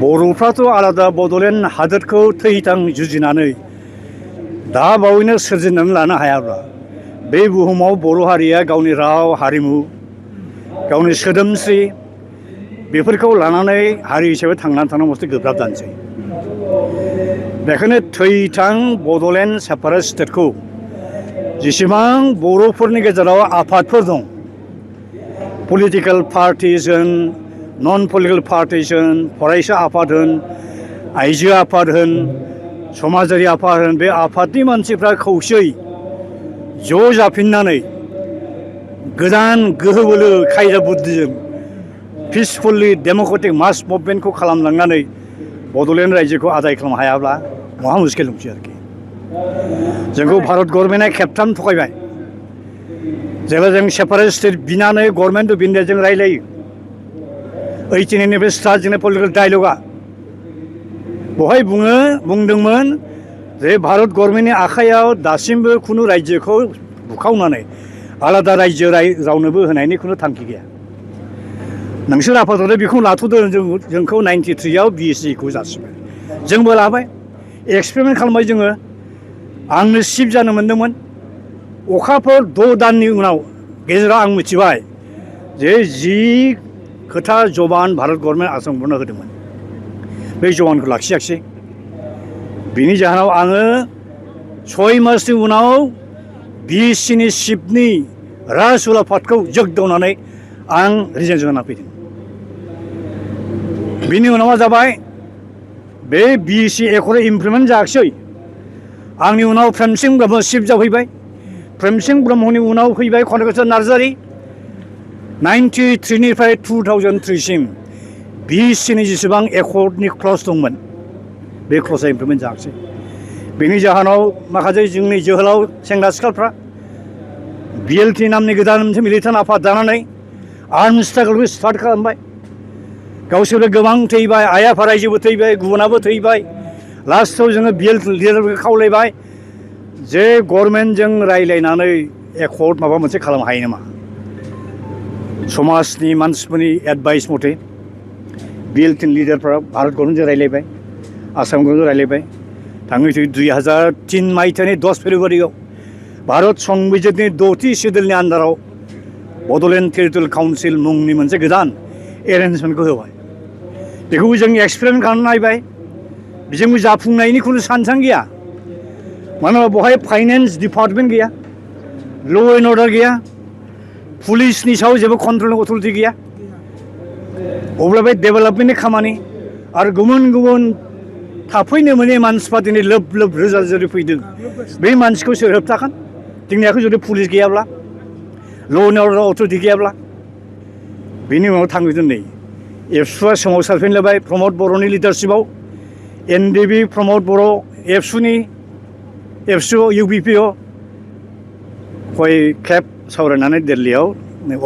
बर'फ्राथ' आलादा बड'लेण्ड हादोरखौ थैथां जुजिनानै दा बावैनो सोरजिनानै लानो हायाब्ला बे बुहुमाव बर' हारिया गावनि राव हारिमु गावनि सोदोमस्रि बेफोरखौ लानानै हारि हिसाबै थांनानै थानो मोनसे गोब्राब जानोसै। बेखायनो थैथां बड'लेण्ड सेपारेट स्टेटखौ जेसेबां बर'फोरनि गेजेराव आफादफोर दं, पलिटिकेल पार्टिज होन, नन पलिटिकेल पार्टिज होन, फरायसा आफाद होन, आइजो आफाद होन, समाजारि आफाद होन, बे आफादनि मानसिफ्रा खौसेयै ज' जाफिननानै गोदान गोहो बोलो खायदा बुद्धिजों पिसफुलि डेम'क्रेटिक मास मुभमेन्टखौ खालामलांनानै बड'लेण्ड रायजोखौ आदाय खालामनो हायाब्ला महा मुस्किल दंसै आरोखि। जोंखौ भारत गभर्नमेन्टआ खेबथाम थगायबाय। जेब्ला जों सेपारेट स्टेट बिनानै गभर्नमेन्ट अफ इन्डियाजों रायलायो, 18 स्टार्ट जोंनि पलिटिकेल डायलगा बेवहाय बुंदोंमोन जे भारत गभर्नमेन्टनि आखायाव दासिमबो खुनु रायजोखौ बुखावनानै आलादा रायजो रावनोबो होनायनि खुनु थांखि गैया। नोंसोर आफादआव बेखौ लाथ'दों, जोंखौ 93आव BScखौ जासिबाय, जोंबो लाबाय, एक्सपेरिमेन्ट खालामबाय। जोङो आंनो चिफ जानो मोन्दोंमोन। अखाफोर 6 दाननि उनाव गेजेराव आं मिथिबाय जे जि खोथा जबान भारत गभर्नमेन्ट आसाम गभर्नमेन्टनो होदोंमोन बे जबानखौ लाखियाखिसै। बिनि जाहोनाव आङो 6 मासनि उनाव BScनि चिफनि राजउलाफादखौ जोगदावनानै आं रिजाइन जाना फैदों। बिनि उनाव मा जाबाय, बे BSc एकर्डआ इमप्लिमेन्ट जायाखिसै। आंनि उनाव प्रेमसिं ब्रह्म चिफ जाफैबाय। प्रेमसिं ब्रह्मनि उनाव फैबाय कनकचन्द्र नार्जारि। 93निफ्राय 2003सिम BScनि जेसेबां एकर्डनि क्लज दंमोन बे क्लजआ इमप्लिमेन्ट जायाखिसै। बेनि जाहोनाव माखासे जोंनि जोहोलाव सेंग्रा सिख्लाफ्रा BLT नामनि गोदान मोनसे मिलिटेन्ट आफाद दानानै आर्म स्ट्रागलखौ स्टार्ट खालामबाय। गावसोरो गोबां थैबाय, आइ आफा रायजोबो थैबाय, गुबुनाबो थैबाय। लास्टआव जोङो BLT लिडारफोरखौ खावलायबाय जे गभर्नमेन्टजों रायलायनानै एकर्ड माबा मोनसे खालामनो हायो नामा। समाजनि मानसिफोरनि एडभाइस मथे BLT लिडारफ्रा भारत गभर्नमेन्टजों रायलायबाय, आसाम गभर्नमेन्टजों रायलायबाय। थाङै 2003 मायथाइनि 10 फेब्रुवारियाव भारत संबिजितनि 6थि सिडिउलनि आन्दाराव बड'लेण्ड टेरिटरियेल काउन्सिल मुंनि मोनसे गोदान एरेन्जमेन्टखौ होबाय। बेखौबो जों एक्सपेरिमेन्ट खालामनानै नायबाय। बेजोंबो जाफुंनायनि खुनु सानसां गैया। मानो होनबा बेवहाय फाइनेन्स डिपार्टमेन्ट गैया, ल' एन्ड अर्डार गैया, पुलिसनि सायाव जेबो कन्ट्रलिं अथरिटि गैया। अब्ला बे डेभेलपमेन्टनि खामानि आरो गुबुन गुबुन थाफैनो मोनै मानसिफ्रा दिनै लोब लोब रोजा रोजा फैदों। बे मानसिखौ सोर होबथागोन? जोंनि आखायाव जुदि पुलिस गैयाब्ला, ल' एन्ड अर्डार अथरिटि गैयाब्ला। बेनि उनाव थांदों नै एबसुआ सोमावसारफिनलायबाय प्रमद बर'नि लिडारशिपआव। NDB प्रमद बर' एबसु UBPआव कय खेब सावरायनानै दिल्लीयाव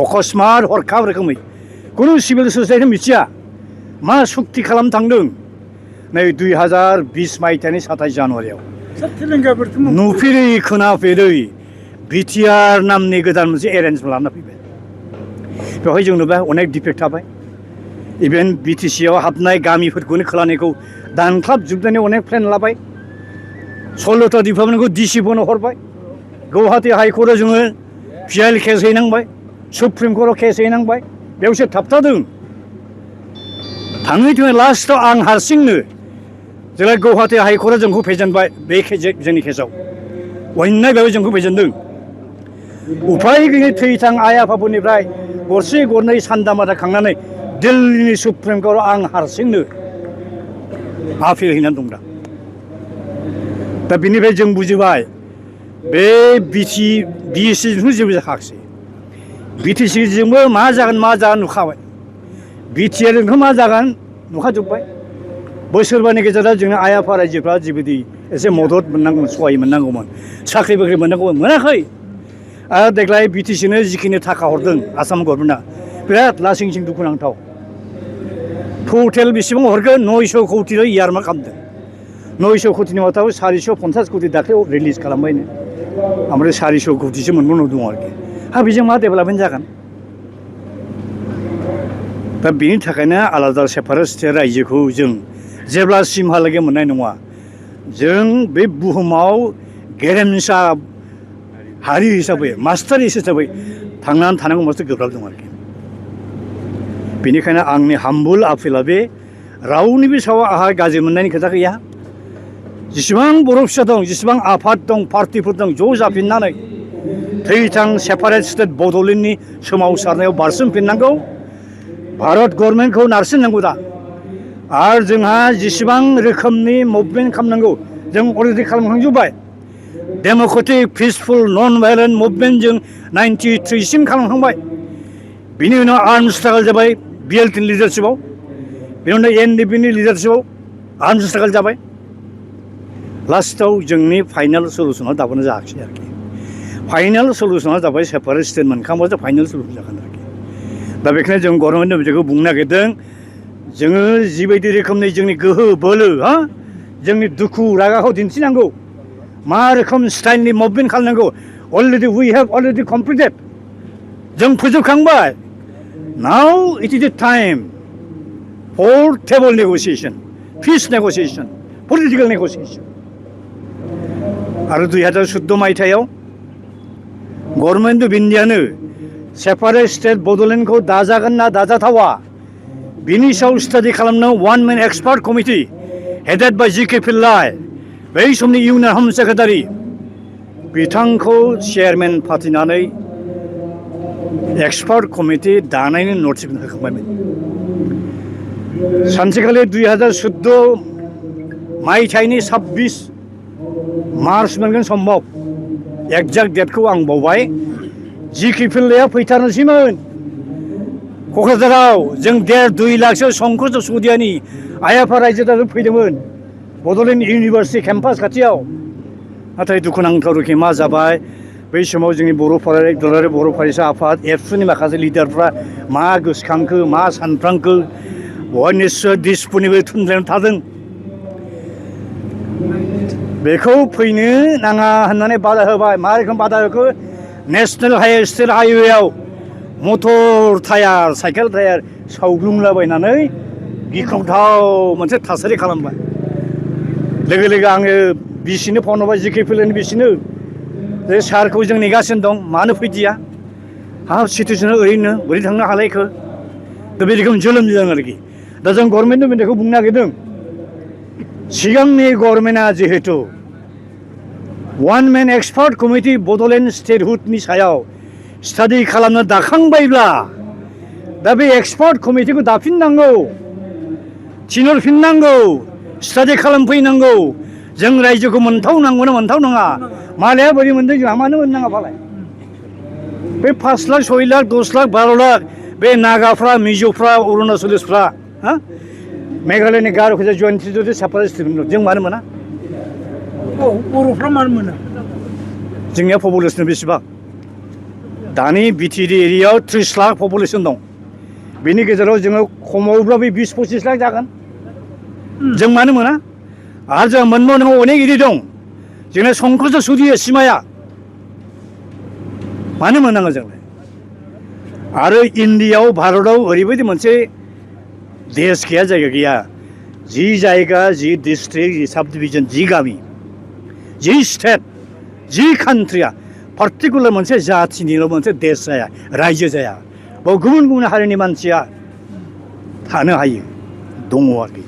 अकस्मात हरखाब रोखोमै खुनु सिभिल ससाइटि मिथिया मा सुक्ति खालामनो थांदों नै 2020 मायथाइनि 27 जानुवारियाव नुफेरै खोनाफेरै BTR नामनि गोदान मोनसे एरेन्जमेन्ट लाना फैबाय। बेवहाय जों नुबाय अनेक डिफेक्ट थाबाय। इभेन BTCआव हाबनाय गामिफोरखौनो खोलानिखौ दानख्लाबजोबनानै अनेक प्लेन लाबाय। 16था डिपार्टमेन्टखौ DCफोरनो हरबाय। गुवाहाटि हाइकर्टआव जोङो PIL केस हैनांबाय, सुप्रिम कर्टआव केस हैनांबाय। बेयावसो थाबथादों। थाङै थुङै लास्टआव आं हारसिंनो जेब्ला गुवाहाटि हाइकर्टआ जोंखौ फेजेनबाय बे जोंनि केसआव अन्याय भाबै जोंखौ फेजेनदों। उफाय गैयै थैथां आइ आफाफोरनिफ्राय गरसे गरनै सान्दा मादा खांनानै दिल्लीनि सुप्रिम कर्टआव आं हारसिंनो आपिल हैनानै दं दा बिनिफ्राय जों बुजिबाय बे BScजोंनो जेबो जाखायाखिसै। BTCजोंबो मा जागोन नुखाबाय। BTRजोंथ' मा जागोन नुखाजोब्बाय। बोसोरबानि गेजेराव जोंनि आइ आफा रायजोफ्रा जिबायदि एसे मदद मोननांगौमोन, सहाय मोननांगौमोन, साख्रि बाख्रि मोननांगौमोन, मोनाखै। आरो देग्लाय BTCनो जिखिनि थाखा हरदों आसाम गभर्नमेन्टआ बिराद लासिंसिं दुखुनांथाव। टटेल बेसेबां हरगोन 900 कौटिल' इयारमार्क खालामदों। 900 कौटिनि मादाव 450 कौटि दाख्लै रिलिज खालामबायनो। ओमफ्राय 400 कौटिसो मोनबावनांगौ दं आरोखि। बेजों मा डेभेलपमेन्ट जागोन? दा बेनि थाखायनो आलादा सेपारेट स्टेट रायजोखौ जों जेब्लासिमहालागै मोननाय नङा जों बे बुहुमाव गेरेमसा हारि हिसाबै मास्टार हिसाबै थांनानै थानांगौ मोनसे गोब्राब दं आरोखि बेनिखायनो आंनि हाम्बुल आपिला बे रावनिबो सायाव आंहा गाज्रि मोननायनि खोथा गैया जेसेबां बर' फिसा दं जेसेबां आफाद दं पार्टिफोर दं ज' जाफिननानै थैथां सेपारेट स्टेट बड'लेण्डनि सोमावसारनायाव बारसोमफिननांगौ भारत गभर्नमेन्टखौ नारसिननांगौ दा आरो जोंहा जेसेबां रोखोमनि मुभमेन्ट खालामनांगौ जों अलरेडि खालामखांजोब्बाय डेम'क्रेटिक पिसफुल नन भायलेन्ट मुभमेन्ट जों 93 सिम खालामखांबाय बिनि उनाव आर्म स्ट्रागल जाबाय BLT लिडारशिपआव बिनि उनाव NDPनि लिडारशिपआव आर्म स्ट्रागल जाबाय लास्टआव जोंनि फाइनाल सलुसना दाबोनो जायाखिसै आरोखि फाइनाल सलुसना जाबाय सेपारेट स्टेट मोनखांबासो फाइनाल सलुसन जागोन आरोखि दा बेखायनो जों गभर्नमेन्टनो बेखौ बुंनो नागिरदों जोङो जिबायदि रोखोमनि जोंनि गोहो बोलो जोंनि दुखु रागाखौ दिन्थिनांगौ मा रोखोम स्टाइलनि मुभमेन्ट खालामनांगौ already we have already completed जों फोजोबखांबाय now it is the time for table negotiation peace negotiation political negotiation आरो 2014 मायथाइयाव गभर्नमेन्ट अफ इन्डियानो सेपारेट स्टेट बड'लेण्डखौ दाजागोन ना दाजाथावा बिनि सायाव स्टाडि खालामनो one man expert committee headed by G.K. Pillai बै समनि इउनियन हम सेक्रेटारि बिथांखौ चेयारमेन फाथिनानै एक्सपार्ट कमिटि दानायनि नटिफिकेसन होखांबायमोन सानसेखालि 2014 मायथाइनि 26 मार्च मोनगोन सम्भब एक्जाक्ट डेटखौ आं बावबाय G.K. पिल्लाया फैथारनोसैमोन क'क्राझाराव जों 1.5-2 लाखसो संकट सौदियानि आइ-आफा रायजोदारजों फैदोंमोन बड'लेण्ड इउनिभार्सिटि केम्पास खाथियाव नाथाय दुखुनांथाव रोखोमै मा जाबाय बै समाव जोंनि बर' दुलाराय बर' फरायसा आफाद एबसुनि माखासे लिडारफ्रा मा गोसोखांखो मा सानफ्रांखो बहाय निस्सय दिसपुरनिबो थुनलाइयाव थादों बेखौ फैनो नाङा होननानै बादा होबाय मा रोखोम बादा होखो नेशनेल स्टेट हाइवेआव मटर टायार साइकेल टायार सावग्लुंलाबायनानै गिख्रंथाव मोनसे थासारि खालामबाय लोगो लोगो आङो बिसिनो फन हरबाय G.K. पिल्लाइनि बिसिनो जे सारखौ जों नेगासिनो दं मानो फैदिया सिटुवेसना ओरैनो बोरै थांनो हालायखो दा बे रोखोम जोलोम जादों आरोखि दा जों गभर्नमेन्टनो बेखौ बुंनो नागिरदों सिगांनि गभर्नमेन्टआ जिहेतु one man expert committee Bodoland स्टेटहुडनि सायाव स्टाडि खालामनो दाखांबायब्ला दा बे एक्सपार्ट कमिटिखौ दाफिननांगौ थिनहरफिननांगौ स्टाडि खालामफैनांगौ जों रायजोखौ मोनथावनांगौ ना मोनथावनाङा मालाया बोरै मोनदों जोंहा मानो मोननाङा फालाय बे 5 लाख 6 लाख 10 लाख 12 लाख बे नागाफ्रा मिज'फ्रा अरुणाचलिसफ्रा मेघालयनि गार'खौ जयन्ति जुदि सेपारेट स्टेट जों मानो मोना बर'फ्रा मानो मोना जोंनिया पपुलेसन बेसेबां दानि BTD एरियायाव 30 लाख पपुलेसन दं बेनि गेजेराव जोङो खमावब्लाबो 20-25 लाख जागोन जों मानो मोना आरो जों मोनबावनांगौ अनेक एरि दं जोंना संकट सौदिया सिमाया मानो मोननांगौ जोंलाय आरो इन्डियायाव भारतआव ओरैबायदि मोनसे देश गैया जायगा गैया जि जायगा जि डिस्ट्रिक्ट जि साब डिभिजन जि गामि जि स्टेट जि कान्ट्रिया पार्टिकुलार मोनसे जाथिनिल' मोनसे देश जाया रायजो जाया बाव गुबुन गुबुन हारिनि मानसिया थानो हायो दङ आरोखि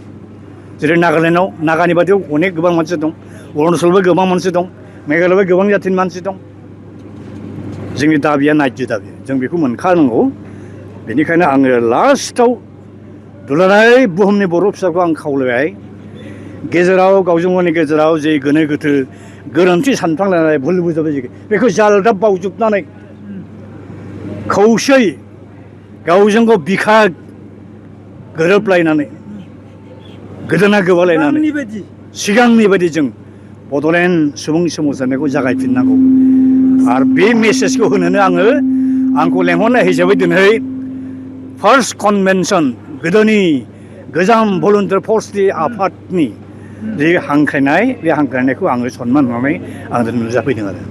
जेरै नागालेण्डआव नागानि बादियाव अनेक गोबां मानसि दं अरुणाचलबो गोबां मानसि दं मेघालयबो गोबां जाथिनि मानसि दं जोंनि दाबिया नायजो दाबि जों बेखौ मोनखानांगौ बेनिखायनो आङो लास्टआव दुलाराय बुहुमनि बर' फिसाखौ आं खावलायबाय गेजेराव गावजों गावनि गेजेराव जे गोनो गोथो गोरोन्थि सानफ्लांलायनाय भुल बुजाबुजि बेखौ जालदाब बावजोबनानै खौसे गावजों गाव बिखा गोरोबलायनानै गोदोना गोबालायनानै सिगांनि बायदि जों बड'लेण्ड सुबुं सोमावसारनायखौ जागायफिननांगौ आरो बे मेसेजखौ होनोनो आंखौ लेंहरनाय हिसाबै दिनै फार्स्ट कनभेनसन गोदोनि गोजाम भलुन्टियार फर्सनि आफादनि जे हांख्रायनाय बे हांख्रायनायखौ आङो सनमान होनानै आं नुजाफैदों आरो